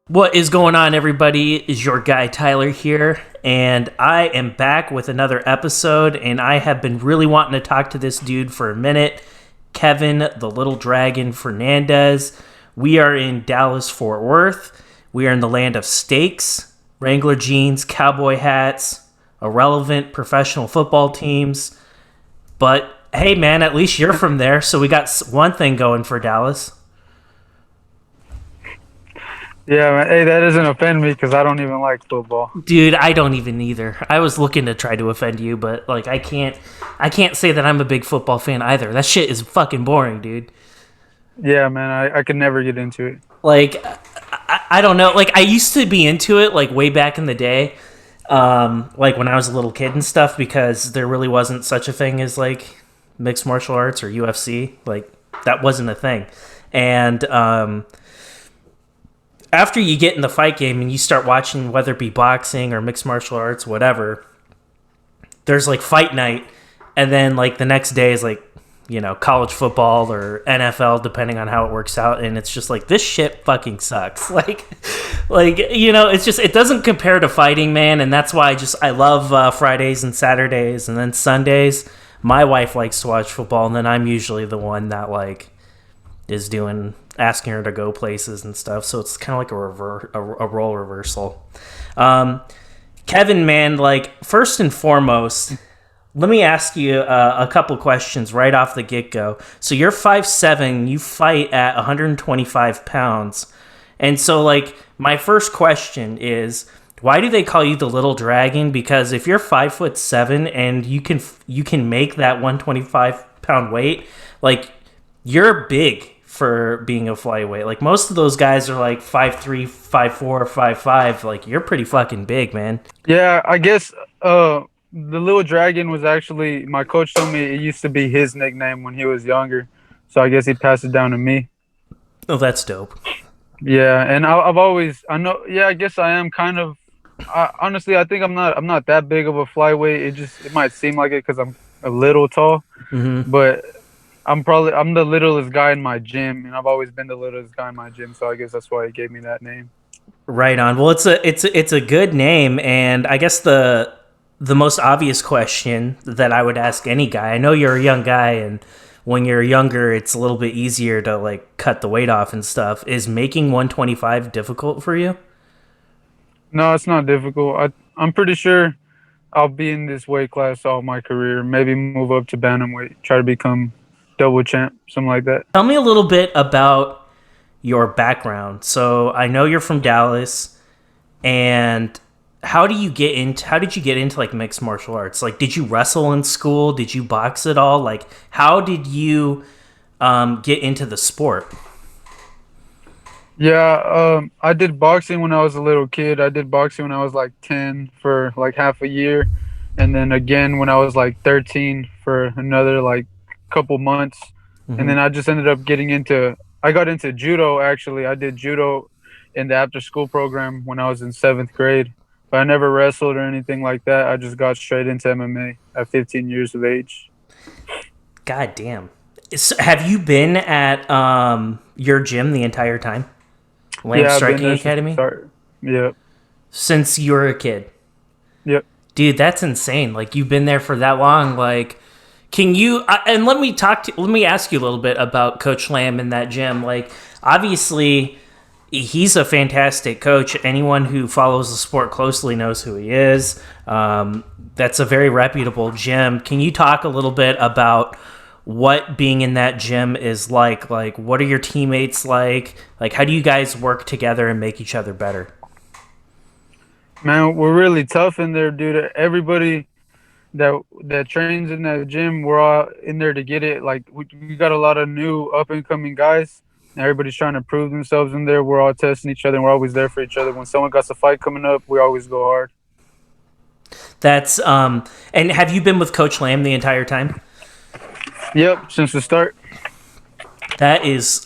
What is going on, everybody? Is your guy Tyler here, and I am back with another episode. And I have been really wanting to talk to this dude for a minute, Kevin, the Little Dragon Fernandez. We are in Dallas, Fort Worth. We are in the land of steaks, Wrangler jeans, cowboy hats, irrelevant professional football teams. But hey, man, at least you're from there, so we got one thing going for Dallas. Yeah, man. Hey, that doesn't offend me because I don't even like football. Dude, I don't even either. I was looking to try to offend you, but like I can't say that I'm a big football fan either. That shit is fucking boring, dude. Yeah, man, I could never get into it. Like I don't know. Like I used to be into it like way back in the day. Like when I was a little kid and stuff because there really wasn't such a thing as like mixed martial arts or UFC. Like that wasn't a thing. And after you get in the fight game and you start watching whether it be boxing or mixed martial arts, whatever, there's like fight night, and then like the next day is like, college football or NFL, depending on how it works out, and it's just like this shit fucking sucks. It's just it doesn't compare to fighting, man, and that's why I love Fridays and Saturdays, and then Sundays. My wife likes to watch football, and then I'm usually the one that like is doing asking her to go places and stuff. So it's kind of like a role reversal. Kevin, man, like first and foremost, let me ask you a couple questions right off the get go. So you're 5'7", you fight at 125 pounds, and so like my first question is, why do they call you the Little Dragon? Because if you're 5'7" and you can make that 125-pound weight, like you're big for being a flyweight. Like most of those guys are like 5'3", 5'4", 5'5". Like you're pretty fucking big, man. Yeah, I guess the Little Dragon was actually my coach told me it used to be his nickname when he was younger, so I guess he passed it down to me. Oh, that's dope. Yeah, and I've always I know. Yeah, I guess I am kind of. Honestly, I think I'm not that big of a flyweight. It might seem like it because I'm a little tall, Mm-hmm. but I'm the littlest guy in my gym, and I've always been the littlest guy in my gym. So I guess that's why he gave me that name. Right on. Well, it's a good name, and I guess the most obvious question that I would ask any guy. I know you're a young guy, and when you're younger, it's a little bit easier to like cut the weight off and stuff. Is making 125 difficult for you? No, it's not difficult. I'm pretty sure I'll be in this weight class all my career. Maybe move up to bantamweight, try to become double champ, something like that. Tell me a little bit about your background. So I know you're from Dallas, and how did you get into like mixed martial arts? Like, did you wrestle in school? Did you box at all? Like, how did you get into the sport? Yeah, I did boxing when I was a little kid. I did boxing when I was like 10 for like half a year, and then again when I was like 13 for another like couple months. And Mm-hmm. then I just ended up I got into judo actually. I did judo in the after school program when I was in 7th grade. But I never wrestled or anything like that. I just got straight into MMA at 15 years of age. God damn. Have you been at your gym the entire time? Lamb Yeah, I've been Striking there since the Academy? start. Yep. Since you were a kid? Yep. Dude, that's insane. Like you've been there for that long. Like, can you and let me ask you a little bit about Coach Lamb in that gym. Like, obviously, he's a fantastic coach. Anyone who follows the sport closely knows who he is. That's a very reputable gym. Can you talk a little bit about what being in that gym is like? Like, what are your teammates like? Like, how do you guys work together and make each other better? Man, we're really tough in there, dude. Everybody that trains in that gym, we're all in there to get it. Like we got a lot of new up and coming guys. And everybody's trying to prove themselves in there. We're all testing each other, and we're always there for each other. When someone got a fight coming up, we always go hard. That's and have you been with Coach Lamb the entire time? Yep, since the start. That is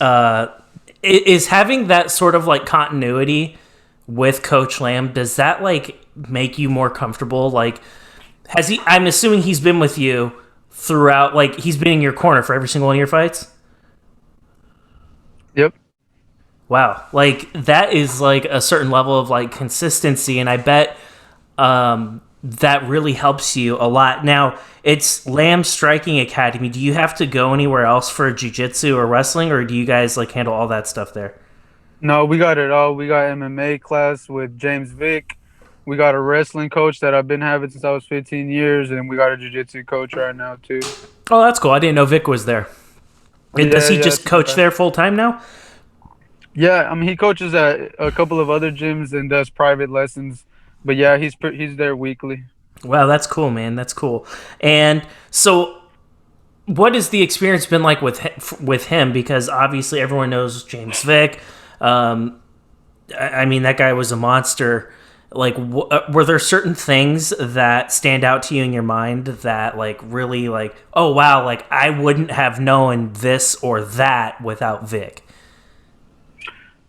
having that sort of like continuity with Coach Lamb. Does that like make you more comfortable? Like, has he? I'm assuming he's been with you throughout. Like, he's been in your corner for every single one of your fights. Yep. Wow, like that is like a certain level of like consistency, and I bet that really helps you a lot. Now, it's Lamb Striking Academy. Do you have to go anywhere else for jiu-jitsu or wrestling, or do you guys like handle all that stuff there? No, we got it all. We got MMA class with James Vick. We got a wrestling coach that I've been having since I was 15 years, and we got a jiu-jitsu coach right now too. Oh, that's cool. I didn't know Vic was there. Does Yeah, he yeah, just that's my coach guy. there full time now? Yeah, I mean he coaches at a couple of other gyms and does private lessons, but yeah, he's there weekly. Wow, that's cool, man. That's cool. And so, what has the experience been like with him? Because obviously, everyone knows James Vick. Um, I mean, that guy was a monster. Like, were there certain things that stand out to you in your mind that, like, really, like, oh wow, like I wouldn't have known this or that without Vic?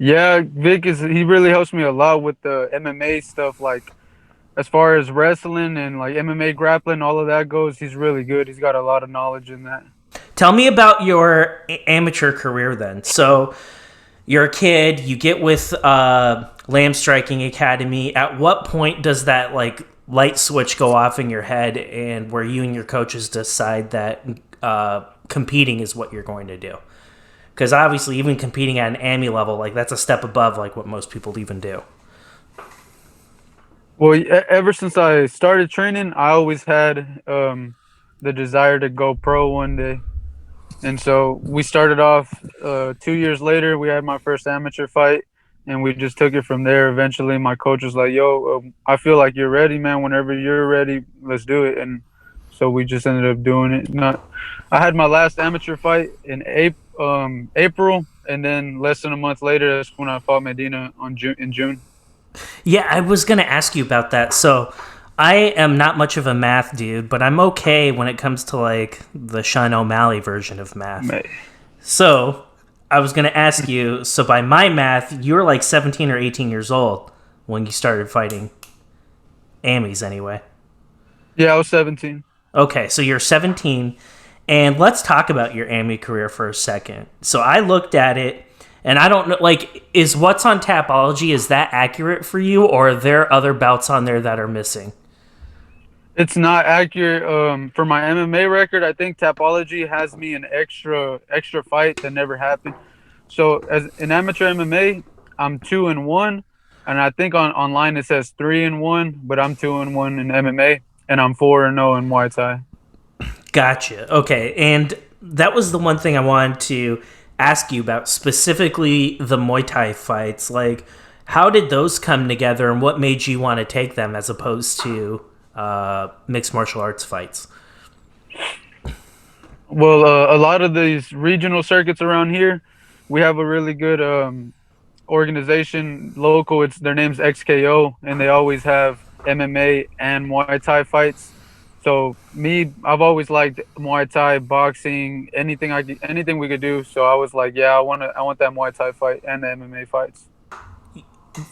Yeah, Vic is he really helps me a lot with the MMA stuff. Like as far as wrestling and like MMA grappling, all of that goes, he's really good. He's got a lot of knowledge in that. Tell me about your amateur career then. So, you're a kid, you get with Lamb Striking Academy. At what point does that like light switch go off in your head, and where you and your coaches decide that competing is what you're going to do? Because obviously, even competing at an ammy level, like that's a step above like what most people even do. Well, ever since I started training, I always had the desire to go pro one day. And so we started off 2 years later. We had my first amateur fight, and we just took it from there. Eventually, my coach was like, "Yo, I feel like you're ready, man. Whenever you're ready, let's do it." And so we just ended up doing it. Not, I had my last amateur fight in April, and then less than a month later, that's when I fought Medina in June. Yeah, I was going to ask you about that. So, I am not much of a math dude, but I'm okay when it comes to like the Sean O'Malley version of math. May. So, I was going to ask you, so by my math, you were like 17 or 18 years old when you started fighting Amis anyway. Yeah, I was 17. Okay, so you're 17, and let's talk about your AMI career for a second. So I looked at it, and I don't know, like, is what's on Tapology, is that accurate for you, or are there other bouts on there that are missing? It's not accurate. For my MMA record, I think Tapology has me an extra fight that never happened. So as an amateur MMA, I'm 2-1, and I think on online it says 3-1, but I'm 2-1 in MMA, and I'm 4-0 in Muay Thai. Gotcha. Okay, and that was the one thing I wanted to ask you about, specifically the Muay Thai fights. Like, how did those come together, and what made you want to take them as opposed to mixed martial arts fights? Well, a lot of these regional circuits around here, we have a really good organization local. It's their name's XKO, and they always have MMA and Muay Thai fights. So me, I've always liked Muay Thai, boxing, anything we could do. So I was like, yeah, I want that Muay Thai fight and the MMA fights.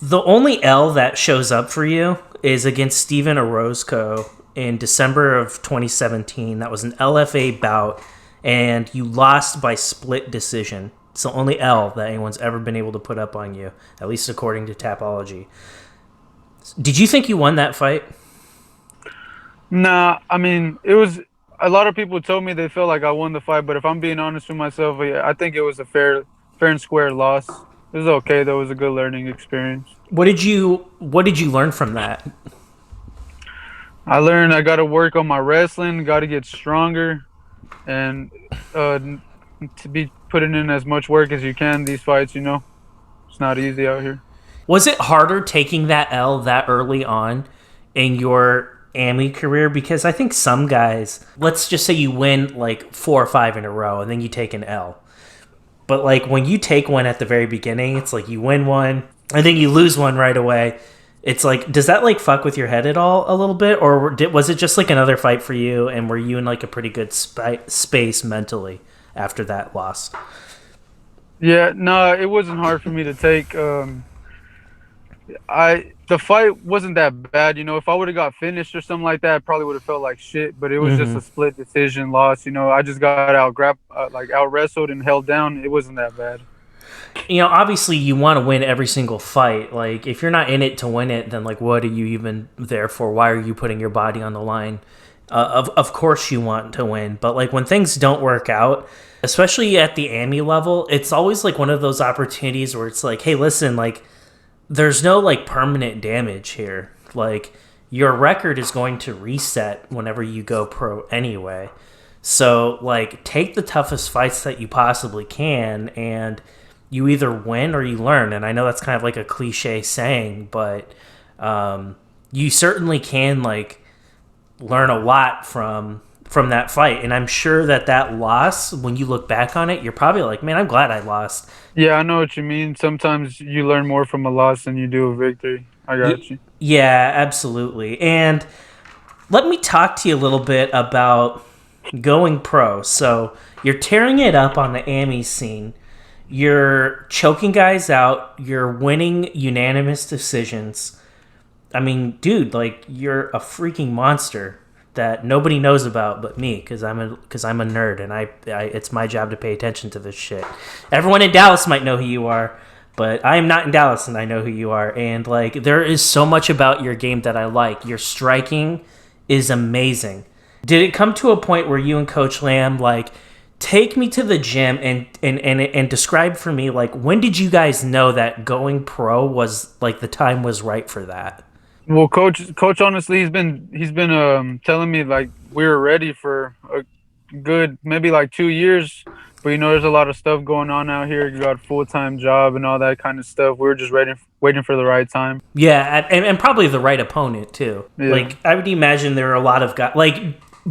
The only L that shows up for you is against Steven Orozco in December of 2017. That was an LFA bout, and you lost by split decision. It's the only L that anyone's ever been able to put up on you, at least according to Tapology. Did you think you won that fight? Nah, I mean, it was a lot of people told me they felt like I won the fight, but if I'm being honest with myself, yeah, I think it was a fair and square loss. It was okay though. It was a good learning experience. What did you learn from that? I learned I got to work on my wrestling, got to get stronger, and to be putting in as much work as you can. These fights, it's not easy out here. Was it harder taking that L that early on in your AMI career? Because I think some guys, let's just say you win like 4 or 5 in a row and then you take an L. But like when you take one at the very beginning, it's like you win one and then you lose one right away. It's like, does that like fuck with your head at all a little bit? Or was it just like another fight for you, and were you in like a pretty good space mentally after that loss? Yeah, no, it wasn't hard for me to take. The fight wasn't that bad. If I would have got finished or something like that, I probably would have felt like shit. But it was just Mm-hmm. a split decision loss. I just got out wrestled and held down. It wasn't that bad. Obviously you want to win every single fight. Like, if you're not in it to win it, then like, what are you even there for? Why are you putting your body on the line? Of course you want to win, but like when things don't work out, especially at the ammy level, it's always like one of those opportunities where it's like, hey, listen, like there's no like permanent damage here. Like your record is going to reset whenever you go pro anyway. So like take the toughest fights that you possibly can, and you either win or you learn. And I know that's kind of like a cliche saying, but you certainly can like learn a lot from that fight. And I'm sure that loss, when you look back on it, you're probably like, man, I'm glad I lost. Yeah, I know what you mean. Sometimes you learn more from a loss than you do a victory. I got you. Yeah, absolutely. And let me talk to you a little bit about going pro. So you're tearing it up on the ammy scene. You're choking guys out. You're winning unanimous decisions. I mean, dude, like you're a freaking monster that nobody knows about but me, because I'm a nerd, and I it's my job to pay attention to this shit. Everyone in Dallas might know who you are, but I am not in Dallas, and I know who you are. And like, there is so much about your game that I like. Your striking is amazing. Did it come to a point where you and Coach Lamb like take me to the gym and describe for me, like, when did you guys know that going pro was like the time was right for that? Well, coach, honestly, he's been telling me like we were ready for a good maybe like 2 years, but there's a lot of stuff going on out here. You got a full-time job and all that kind of stuff. We were just waiting for the right time. Yeah, and probably the right opponent too. Yeah. Like, I would imagine there are a lot of guys like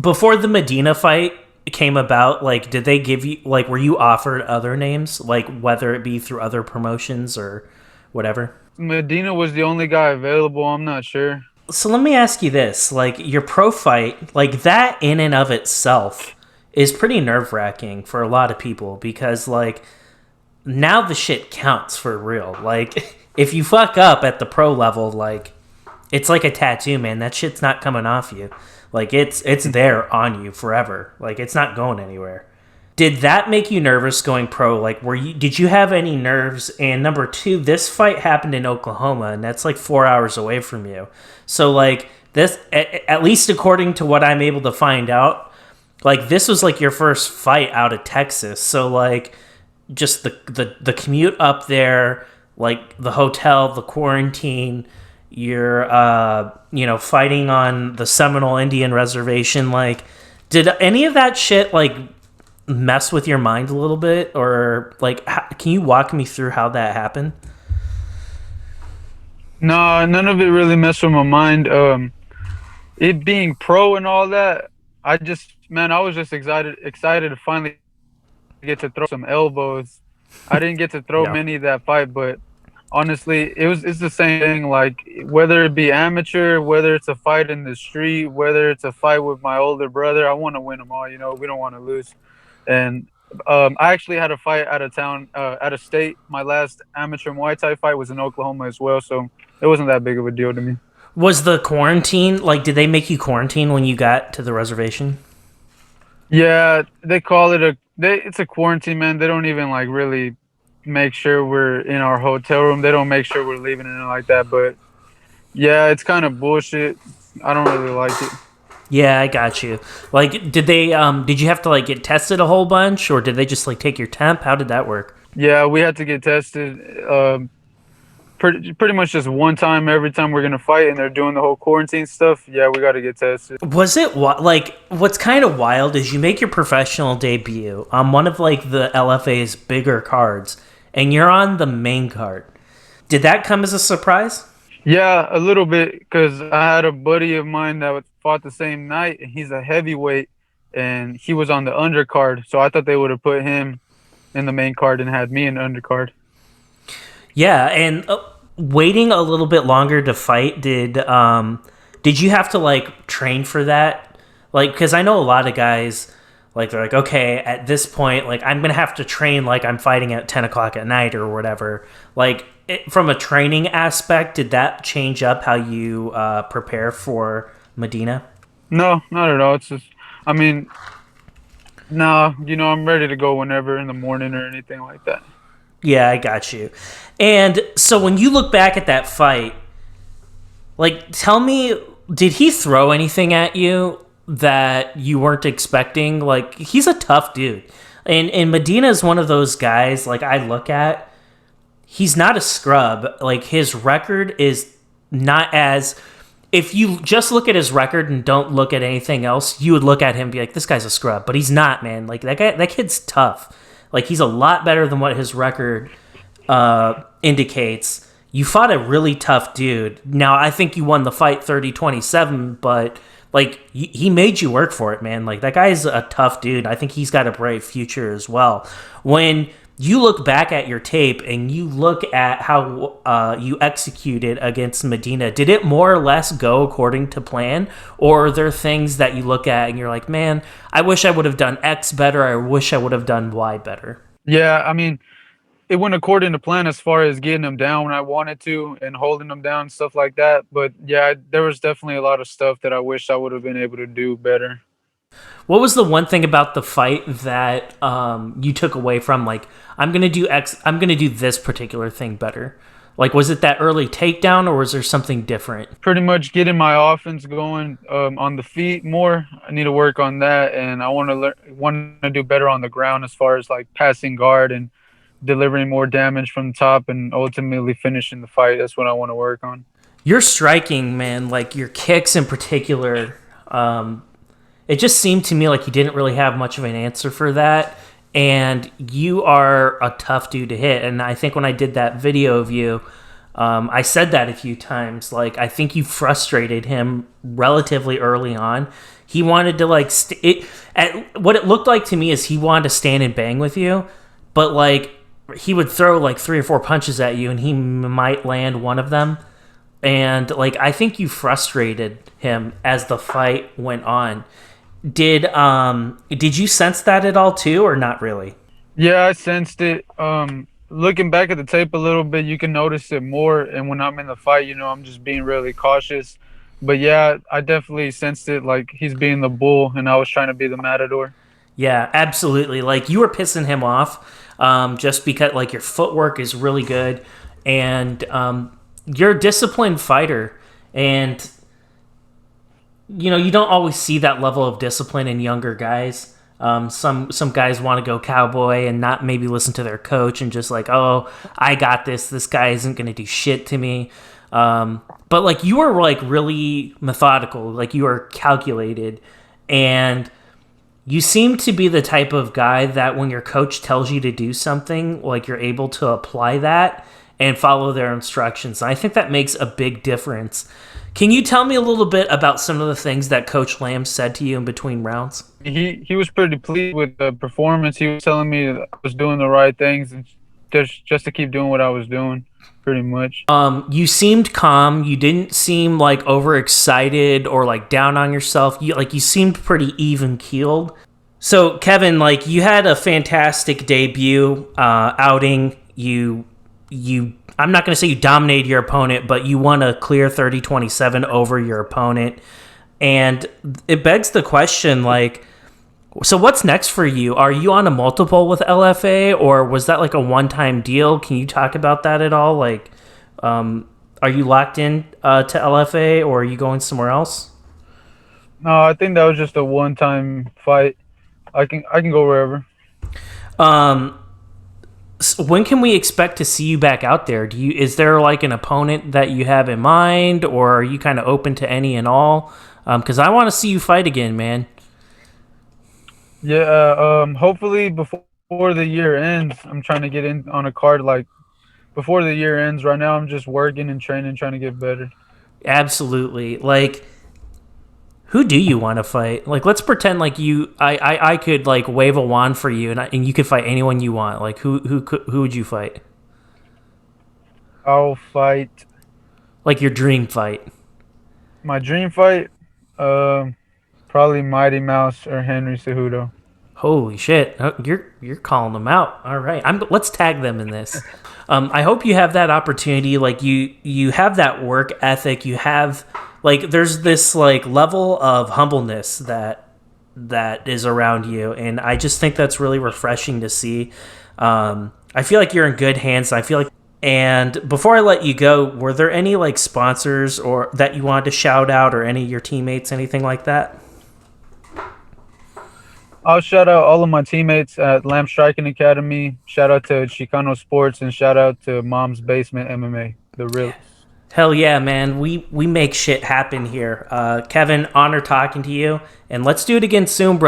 before the Medina fight came about. Like, did they give you, like, were you offered other names, like whether it be through other promotions or whatever? Medina was the only guy available. I'm not sure. So let me ask you this: like, your pro fight, like that in and of itself is pretty nerve wracking for a lot of people, because like now the shit counts for real. Like, if you fuck up at the pro level, like it's like a tattoo, man. That shit's not coming off you. Like, it's there on you forever. Like, it's not going anywhere. Did that make you nervous going pro? Like, did you have any nerves? And number two, this fight happened in Oklahoma, and that's like 4 hours away from you. So like this, at least according to what I'm able to find out, like this was like your first fight out of Texas. So like just the commute up there, like the hotel, the quarantine, you're fighting on the Seminole Indian Reservation. Like, did any of that shit like mess with your mind a little bit, or like can you walk me through how that happened? No, none of it really messed with my mind. It being pro and all that, I was just excited to finally get to throw some elbows. I didn't get to throw Yeah. many that fight, but honestly, it's the same thing. Like, whether it be amateur, whether it's a fight in the street, whether it's a fight with my older brother, I want to win them all. We don't want to lose. And I actually had a fight out of town, out of state. My last amateur Muay Thai fight was in Oklahoma as well, so it wasn't that big of a deal to me. Was the quarantine, like, did they make you quarantine when you got to the reservation? Yeah, they call it it's a quarantine, man. They don't even like really make sure we're in our hotel room. They don't make sure we're leaving it like that. But yeah, it's kind of bullshit. I don't really like it. Yeah, I got you. Like, did you have to like get tested a whole bunch, or did they just like take your temp? How did that work? Yeah, we had to get tested. Pretty much just one time every time we're gonna fight, and they're doing the whole quarantine stuff. Yeah, we got to get tested. Was it like what's kind of wild is you make your professional debut on one of like the LFA's bigger cards, and you're on the main card. Did that come as a surprise? Yeah, a little bit, because I had a buddy of mine that fought the same night, and he's a heavyweight, and he was on the undercard. So I thought they would have put him in the main card and had me in the undercard. Yeah, and waiting a little bit longer to fight, did you have to like train for that? Like, because I know a lot of guys, like, they're like, okay, at this point, like, I'm gonna have to train like I'm fighting at 10 o'clock at night or whatever. Like, from a training aspect, did that change up how you prepare for Medina? No, not at all. It's just, I mean, no, I'm ready to go whenever in the morning or anything like that. Yeah, I got you. And so when you look back at that fight, like, tell me, did he throw anything at you that you weren't expecting? Like, he's a tough dude. And Medina is one of those guys, like, I look at, he's not a scrub. Like, his record is not as. If you just look at his record and don't look at anything else, you would look at him and be like, this guy's a scrub. But he's not, man. Like, that kid's tough. Like, he's a lot better than what his record indicates. You fought a really tough dude. Now, I think you won the fight 30-27, but, like, he made you work for it, man. Like, that guy's a tough dude. I think he's got a bright future as well. When you look back at your tape and you look at how you executed against Medina, did it more or less go according to plan? Or are there things that you look at and you're like, man, I wish I would have done X better. I wish I would have done Y better. Yeah, I mean, it went according to plan as far as getting him down when I wanted to and holding him down, stuff like that. But yeah, there was definitely a lot of stuff that I wish I would have been able to do better. What was the one thing about the fight that you took away from, like, I'm going to do X, I'm going to do this particular thing better? Like, was it that early takedown or was there something different? Pretty much getting my offense going on the feet more. I need to work on that, and I want to do better on the ground as far as like passing guard and delivering more damage from the top and ultimately finishing the fight. That's what I want to work on. You're striking, man, like your kicks in particular. It just seemed to me like you didn't really have much of an answer for that. And you are a tough dude to hit. And I think when I did that video of you, I said that a few times. Like, I think you frustrated him relatively early on. He wanted to, like, what it looked like to me is he wanted to stand and bang with you. But, like, he would throw, like, 3 or 4 punches at you, and he might land one of them. And, like, I think you frustrated him as the fight went on. Did you sense that at all too, or not really? Yeah, I sensed it. Looking back at the tape a little bit, you can notice it more. And when I'm in the fight, I'm just being really cautious. But yeah, I definitely sensed it. Like he's being the bull, and I was trying to be the matador. Yeah, absolutely. Like you were pissing him off, just because like your footwork is really good, and you're a disciplined fighter, and you don't always see that level of discipline in younger guys. Some guys want to go cowboy and not maybe listen to their coach and just like, oh, I got this. This guy isn't going to do shit to me. But like you were like really methodical, like you were calculated, and you seem to be the type of guy that when your coach tells you to do something, like you're able to apply that and follow their instructions. And I think that makes a big difference. Can you tell me a little bit about some of the things that Coach Lamb said to you in between rounds? He was pretty pleased with the performance. He was telling me that I was doing the right things and just to keep doing what I was doing, pretty much. You seemed calm. You didn't seem like overexcited or like down on yourself. You seemed pretty even keeled. So Kevin, like you had a fantastic debut outing. You I'm not going to say you dominated your opponent, but you won a clear 30-27 over your opponent. And it begs the question, like, so what's next for you? Are you on a multiple with LFA, or was that like a one-time deal? Can you talk about that at all? Like, are you locked in to LFA, or are you going somewhere else? No, I think that was just a one-time fight. I can go wherever. So when can we expect to see you back out there? Is there like an opponent that you have in mind, or are you kind of open to any and all? Because I want to see you fight again, man. Yeah, hopefully before the year ends. I'm trying to get in on a card like before the year ends. Right now, I'm just working and training, trying to get better. Absolutely. Like, who do you want to fight? Like, let's pretend like I could like wave a wand for you, and you could fight anyone you want. Like, who would you fight? I'll fight. Like your dream fight. My dream fight, probably Mighty Mouse or Henry Cejudo. Holy shit! Oh, you're calling them out. All right, let's tag them in this. I hope you have that opportunity. Like you have that work ethic. You have like there's this like level of humbleness that is around you, and I just think that's really refreshing to see. I feel like you're in good hands. I feel like, and before I let you go, were there any like sponsors or that you wanted to shout out, or any of your teammates, anything like that? I'll shout out all of my teammates at Lamb Striking Academy. Shout out to Chicano Sports and shout out to Mom's Basement MMA, the realest. Hell yeah, man. We make shit happen here. Kevin, honor talking to you, and let's do it again soon, bro.